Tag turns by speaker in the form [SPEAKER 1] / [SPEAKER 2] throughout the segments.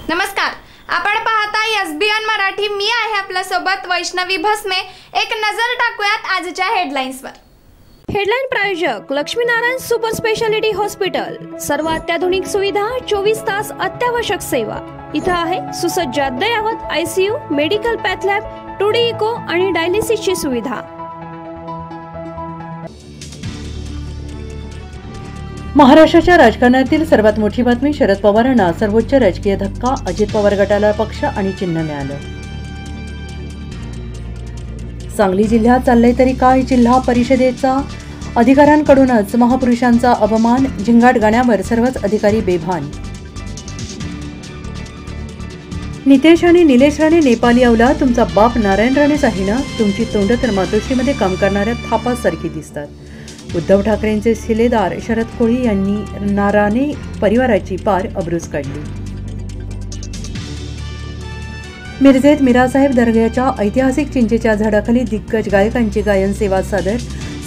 [SPEAKER 1] नमस्कार, आपण पाहता एसबीएन मराठी। मी आहे आपल्या सोबत वैष्णवी भस्मे। एक नजर टाकूयात आजच्या हेडलाईन्सवर।
[SPEAKER 2] हेडलाईन प्रायोजक लक्ष्मीनारायण सुपर स्पेशालिटी हॉस्पिटल। सर्व अत्याधुनिक सुविधा, 24 तास अत्यावश्यक सेवा। इथे आहे सुसज्ज अद्ययावत ICU, medical path lab, 2D echo आणि डायलिसिसची सुविधा।
[SPEAKER 3] महाराष्ट्राच्या राजकारणातील सर्वात मोठी बातमी, शरद पवारांना सर्वोच्च राजकीय धक्का, अजित पवार गटाला पक्ष आणि चिन्ह मिळालं। सांगली जिल्ह्यात चाललंय तरी काय, जिल्हा परिषदेचा अधिकाऱ्यांकडूनच महापुरुषांचा अपमान, झिंगाट गाण्यावर सर्वच अधिकारी बेभान। नितेश आणि निलेश राणे नेपाली अवलाद, तुमचा बाप नारायण राणेच आहे ना? तुमची तोंड तर मातोश्रीमध्ये काम करणाऱ्या थापासारखी दिसतात। उद्धव ठाकरेंचे शिलेदार शरद कोळी यांनी राणे परिवाराची पार अब्रूच काढली। मिरजेत मीरासाहेब दर्ग्याच्या ऐतिहासिक चिंचेच्या झाडाखाली दिग्गज गायकांची गायन सेवा सादर।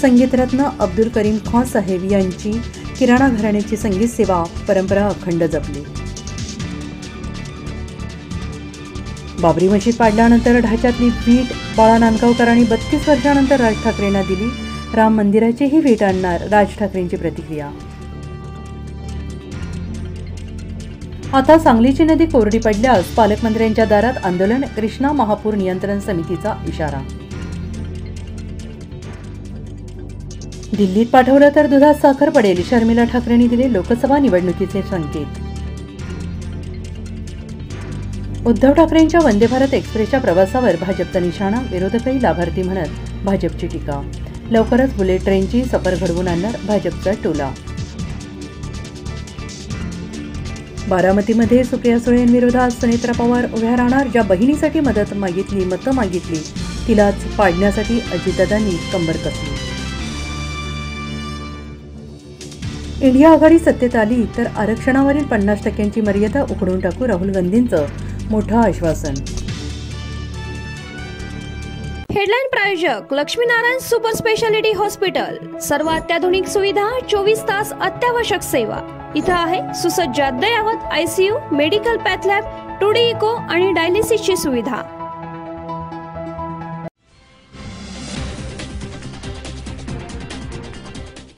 [SPEAKER 3] संगीतरत्न अब्दुल करीम खान साहेब यांची किराणा घराण्याची संगीत सेवा परंपरा अखंड जपली। बाबरी मशीद पाडल्यानंतर ढाच्यातली वीट बाळा नांदगावकरांनी 32 वर्षांनंतर राज ठाकरेंना दिली। राम मंदिराचीही वीट आणणार, राज ठाकरेंची प्रतिक्रिया। आता सांगलीची नदी कोरडी पडल्यास पालकमंत्र्यांच्या दारात आंदोलन, कृष्णा महापूर नियंत्रण समितीचा इशारा। दिल्लीत पाठवलं तर दुधात साखर पडेल, शर्मिला ठाकरेंनी दिले लोकसभा निवडणुकीचे संकेत। उद्धव ठाकरेंच्या वंदे भारत एक्सप्रेसच्या प्रवासावर भाजपचा निशाणा, विरोधकही लाभार्थी म्हणत भाजपची टीका। लवकरच बुलेट ट्रेनची सफर घडवून आणणार भाजपचा टोला। बारामतीमध्ये सुप्रिया सुळेंविरोधात सुनेत्रा पवार उभ्या राहणार, ज्या बहिणीसाठी मतं मागितली तिलाच पाडण्यासाठी अजितदादांनी कंबर कसली। इंडिया आघाडी सत्तेत आली तर आरक्षणावरील 50% मर्यादा उखडून टाकू, राहुल गांधींचं मोठं आश्वासन।
[SPEAKER 2] हेडलाईन प्रायोजक लक्ष्मीनारायण सुपर स्पेशालिटी हॉस्पिटल। सर्व अत्याधुनिक सुविधा, 24 तास अत्यावश्यक सेवा। इथे आहे सुसज्ज अद्ययावत ICU, medical path lab, 2D echo आणि डायलिसिसची सुविधा।